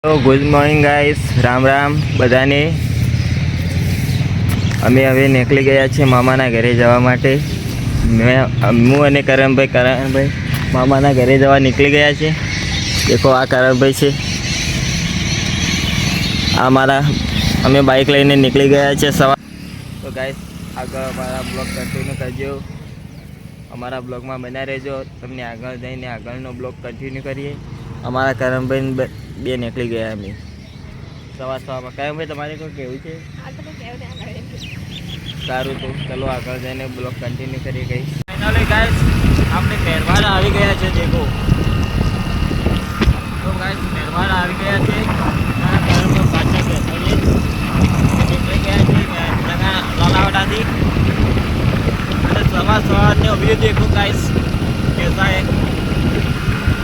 તો good morning guys, Ram Ram બધાને. અમે હવે નીકળી ગયા છીએ મામાના ઘરે જવા માટે. હું અને કરણભાઈ મામાના ઘરે જવા નીકળી ગયા છે. દેખો આ કરણભાઈ છે, આ મારા અમે બાઇક લઈને નીકળી ગયા છે સવાર. તો ગાઈસ આગળ અમારા બ્લોગ કન્ટિન્યુ કરજો, અમારા બ્લોગમાં બન્યા રહેજો. તમને આગળ જઈને આગળનો બ્લોગ કન્ટિન્યુ કરીએ. અમારા કરણભાઈ બે નીકળી ગયા અમે સવારમાં. કરણભાઈ તમારે કોઈ કહેવું છે? સારું, તો ચલો આગળ જઈને બ્લોગ કન્ટિન્યુ કરીએ. ગઈ ફાઇનલી ગાઈસ આપણે મહેરબાન આવી ગયા છે. દેખો તો ગાઈસ મહેરબાન આવી ગયા છે. મારા કરણભાઈ પાછા નીકળી ગયા છે લાલાવાડાથી. અને સવારનો વ્યૂ દેખો ગાઈસ कैसा है.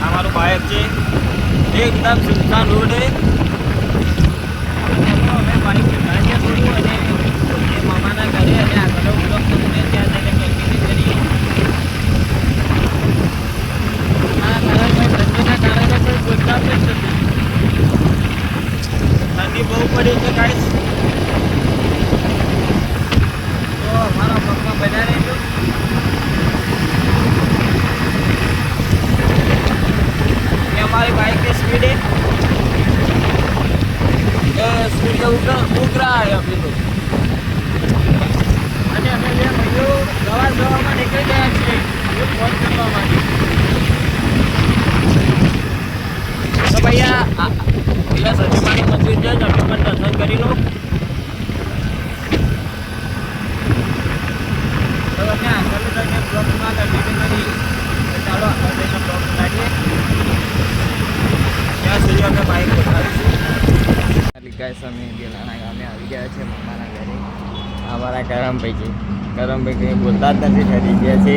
हमारा बाइक છે एकदम સુનસાન રોડ है. અમે બાઇક ચલાવીએ થોડું અને મામાના ઘરે અને આગળ બ્લોક તમને ત્યાં જઈને કન્ટિન્યુ કરીએ. આ કરણભાઈ ઠંડીના કારણે કોઈ બોલતા જ નથી. ઠંડી બહુ પડી છે ગાઈસ. તો અમારા બ્લોકમાં બન્યા રહેજો. हमारी बाइक की स्पीड है स्पीड का उग रहा है अभी तो. અને અમે બે ભાઈઓ જવામાં નીકળી ગયા છીએ ફોન કરવા માટે. તો ભૈયા પેલા સતીમાનું મંદિર છે, તમે પણ દર્શન કરી લો. તો અમે આગળ જઈને બ્લોગમાં કન્ટિન્યુ કરી. ચાલો આગળ જઈને બ્લોગ લાગીએ. ત્યાં સુધી અમે બાઇક બતાવીશું. ગાઈસ અમે ગેલાના ગામે આવી ગયા છે મામાના ઘરે. અમારા કરણભાઈ છે, કરણભાઈ કંઈ બોલતા જ નથી, ઠરી ગયા છે.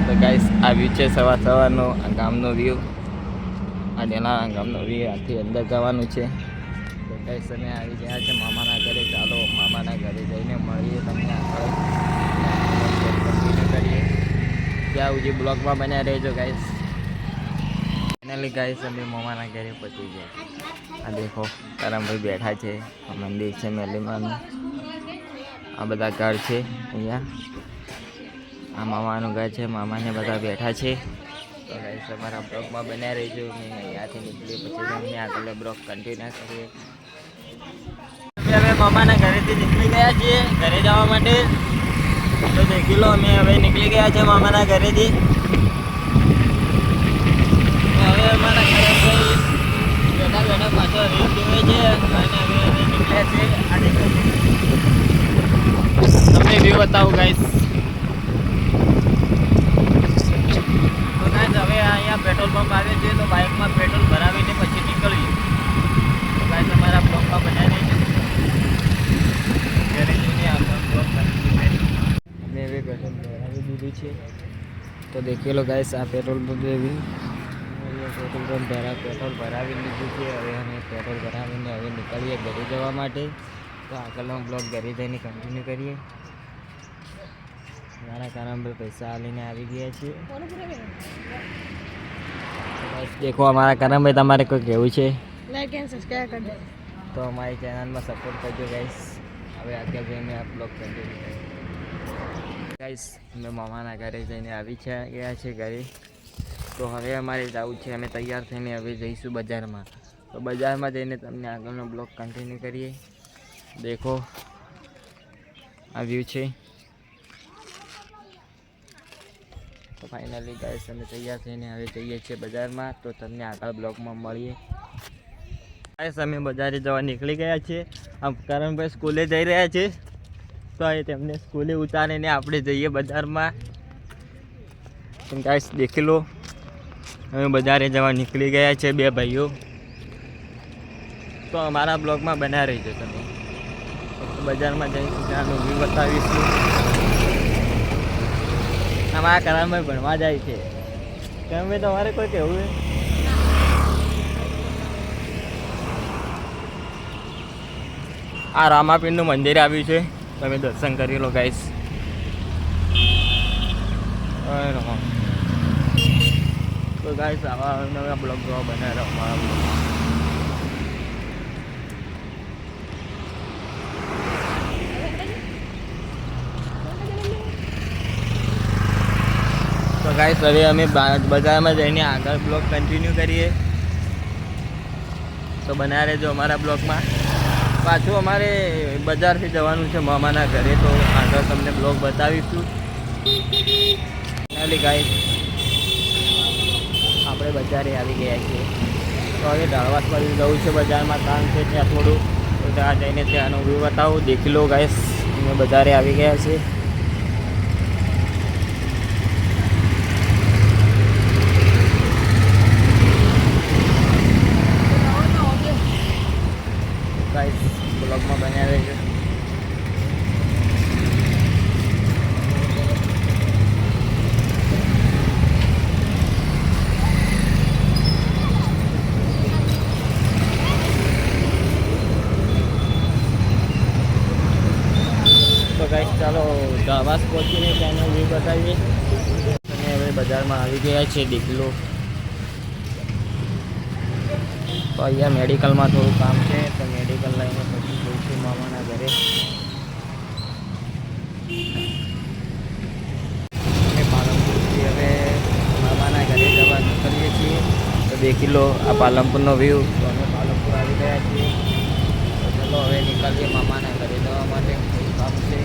તો ગાઈસ આ વ્યૂ છે સવારનો આ ગામનો વ્યૂ. આ ડેલાના ગામનો વ્યૂ. આથી અંદર જવાનું છે. તો ગાઈસ અમે આવી ગયા છે મામાના ઘરે. ચાલો મામાના ઘરે જઈને મળીએ તમને આગળ કરીએ. ત્યાં સુધી બ્લોગમાં બન્યા રહેજો ગાઈસ. ફાઇનલી ગાઈસ અમે મામાના ઘરે પહોંચી ગયા. આ દેખો કરણભાઈ બેઠા છે. આ મંદિર છે મેલીમાનું. આ બધા ઘર છે અહીંયા. આ મામાનું ઘર છે, મામાને બધા બેઠા છે. તો ગાઈસ અમારા બ્લોગમાં બન્યા રહેજો. અમે અહીંયાથી નીકળીએ પછી અમને આગળ બ્લોગ કન્ટિન્યુ કરીએ. અમે મામાના ઘરેથી નીકળી ગયા છીએ ઘરે જવા માટે. તો દેખી લો અમે હવે નીકળી ગયા છે મામાના ઘરેથી. હવે અમારા કરણભાઈ બેઠા બેઠા પાછળ રીલ જોવે છે અને હવે નીકળ્યા છે. તમને વ્યૂ બતાવું ગાઈસ. તો ગાઈસ હવે અહીંયા પેટ્રોલ પંપ આવે છે, તો બાઇકમાં પેટ્રોલ ભરાવીને પછી નીકળીએ. તો ગાઈસ અમારા બ્લોકમાં બનાવી છે ઘરે જઈને આપણો બ્લોક કન્ટિન્યુ કરીએ. અમે હવે પેટ્રોલ ભરાવી દીધું છે. તો દેખી લો ગાઈસ આ પેટ્રોલ પંપ એવી પેટ્રોલ ભરાવી લીધું છે. હવે અમે પેટ્રોલ ભરાવીને હવે નીકળીએ ઘરે જવા માટે. તો આગળનો બ્લોગ ઘરે જઈને કન્ટિન્યુ કરીએ. મારા કરણભાઈ પૈસા આલીને આવી ગયા છીએ. દેખો અમારા કરણભાઈ તમારે કોઈ કહેવું છે? લાઈક એન્ડ સબસ્ક્રાઇબ કરજો. તો અમારી ચેનલમાં સપોર્ટ કરજો ગાઈસ. હવે આગળ જઈને આ બ્લોગ કન્ટિન્યુ કરીએ. ગાઈસ અમે મામાના ઘરે જઈને આવી ગયા છે ઘરે. તો હવે અમારે જવું છે, અમે તૈયાર થઈને હવે જઈશું બજારમાં. તો બજારમાં જઈને તમને આગળનો બ્લોગ કન્ટિન્યુ કરીએ. દેખો આ વ્યૂ છે. તો ફાઇનલી ગાઈસ અમે તૈયાર થઈને હવે જઈએ છીએ બજારમાં. તો તમને આગળ બ્લોગમાં મળીએ. ગાઈસ અમે બજારે જવા નીકળી ગયા છીએ. આમ કરણભાઈ સ્કૂલે જઈ રહ્યા છે, તો એ તેમને સ્કૂલે ઉતારીને આપણે જઈએ બજારમાં. ગાઈસ દેખી લો અમે બજારે જવા નીકળી ગયા છે બે ભાઈઓ. તો અમારા બ્લોગમાં બન્યા રહીજો તમે. બજારમાં જઈશું, ત્યાંનું વ્યૂ બતાવીશું. અમારા કરણભાઈ ભણવા જાય છે. કરણભાઈ તમારે કોઈ કહેવું છે? આ રામાપીરનું મંદિર આવ્યું છે, તમે દર્શન કરી લો ગાઈસ. તો ગાઈસ આવા નવા બ્લોગ જોવા બનાવી રહ્યો અમારા બ્લોગ. ગાઈસ હવે અમે બજારમાં જઈને આગળ બ્લોગ કન્ટિન્યુ કરીએ, તો બનાવી રહેજો અમારા બ્લોગમાં. પાછું અમારે બજારથી જવાનું છે મામાના ઘરે, તો આગળ તમને બ્લોગ બતાવીશું. ફાઇનલી ગાઈસ આપણે બજારે આવી ગયા છીએ, તો હવે ઢાળવાસ બાજુ જવું છે, બજારમાં કામ છે ત્યાં થોડું, તો ત્યાં જઈને ત્યાંનો વ્યૂ બતાવું. દેખી લો ગાઈસ અમે બજારે આવી ગયા છીએ. ગાઈસ બ્લોગમાં બન્યા રહેજો. તો ગાઈસ ચાલો ઢાળવાસ પહોંચીને ત્યાંનો વ્યૂ બતાવીએ. અને હવે બજારમાં આવી ગયા છે દીકલો. તો અહીંયા મેડિકલમાં થોડું કામ છે, તો મેડિકલ લઈને પછી જઈશું મામાના ઘરે. અમે પાલનપુરથી હવે મામાના ઘરે જવા નીકળીએ છીએ. તો દેખી લો આ પાલનપુરનો વ્યૂ. તો અમે પાલનપુર આવી ગયા છીએ, તો ચલો હવે નીકળીએ મામાના ઘરે જવા માટે. થોડું કામ છે,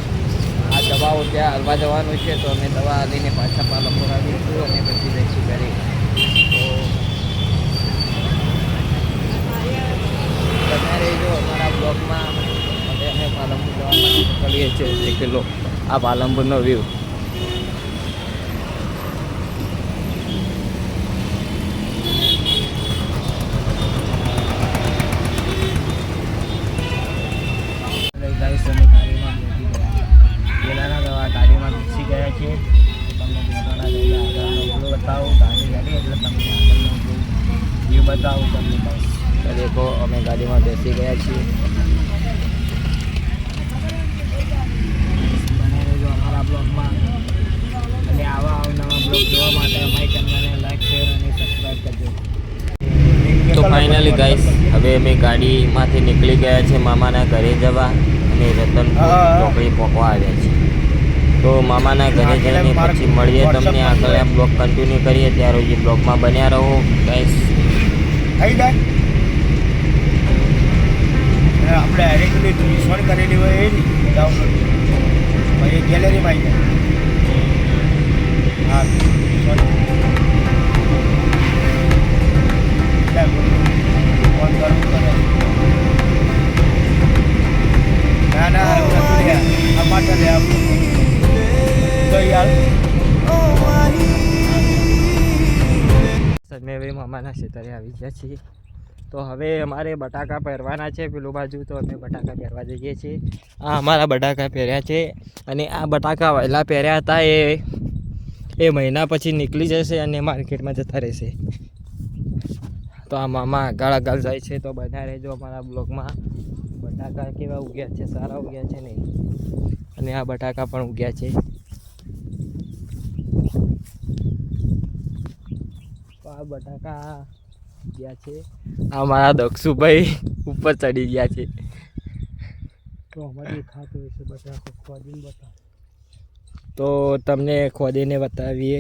આ દવાઓ ત્યાં હાલવા જવાનું છે, તો અમે દવા લઈને પાછા પાલનપુર આવીશું અને પછી જઈશું ઘરે. તો બને રહેજો અમારા બ્લોગમાં. હવે અમે પાલનપુર જવા માટે નીકળીએ છીએ. દેખી લો આ પાલનપુરનો વ્યૂ. ગાડીમાં બેસી ગયા છે, તમને બેઠાના જઈને આગળનો બતાવું. ગાડી ગાડી એટલે તમને આગળનો વ્યૂ બતાવું તમને. બસ તો દેખો અમે ગાડીમાં બેસી ગયા છીએ. બને રહેજો અમારા બ્લોગમાં, અને આવા અવનવા બ્લોગ જોવા માટે અમારી ચેનલને લાઈક, શેર અને સબસ્ક્રાઈબ કરજો. તો ફાઇનલી ગાઈસ હવે અમે ગાડીમાંથી નીકળી ગયા છે મામાના ઘરે જવા, અને રતન ચોકડી પહોંચવા આવ્યા છે. તો મામાના ઘરે જઈને પછી મળીએ તમને. આગળ આ બ્લોગ કન્ટિન્યુ કરીએ, ત્યારે જે બ્લોગમાં બન્યા રહો ગાઈસ. આપણે ડાયરેક્ટલી ટ્રાન્સફર કરેલી હોય એ ડાઉનલોડ પછી ગેલેરીમાં આવી જાય. હા ફોન કરવું કરે ના ના આ માટે લે તો યાર. અમે હવે મામાના ખેતરે આવી ગયા છીએ. તો હવે અમારે બટાકા પહેરવાના છે પેલું બાજુ, તો અમે બટાકા પહેરવા જઈએ છીએ. આ અમારા બટાકા પહેર્યા છે, અને આ બટાકા વહેલા પહેર્યા હતા એ મહિના પછી નીકળી જશે અને માર્કેટમાં જતા રહેશે. તો આ મામા આગળ જાય છે, તો બધા રહેજો અમારા બ્લોગમાં. બટાકા કેવા ઉગ્યા છે, સારા ઉગ્યા છે નહીં, અને આ બટાકા પણ ઉગ્યા છે. તો આ બટાકા ગયા છે. આ મારા દક્ષુભાઈ ઉપર ચડી ગયા છે. તો અમારે ખાતું હોય છે બટાકો ખોદીને બતાવો. તો તમને ખોદીને બતાવીએ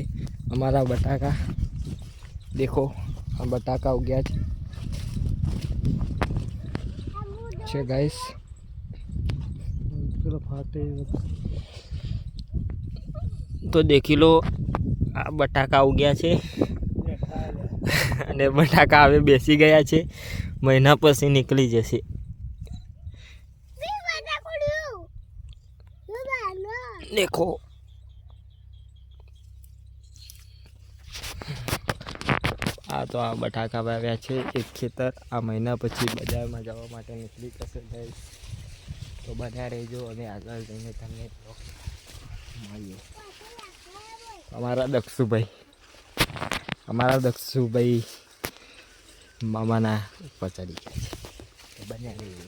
અમારા બટાકા. દેખો આ બટાકા ઉગ્યા છે ગાઈસ. તો દેખી લો આ બટાકા ઉગ્યા છે, અને બટાકા હવે બેસી ગયા છે, મહિના પછી નીકળી જશે. દેખો આ તો આ બટાકા વાવ્યા છે એક ખેતર. આ મહિના પછી બજારમાં જવા માટે નીકળી જશે ગાઈસ. તો બન્યા રહેજો, અને આગળ જઈને તમને મળીએ. અમારા દક્ષુભાઈ મામાના ઉપર ચડી ગયા છે. તો બન્યા રહેજો.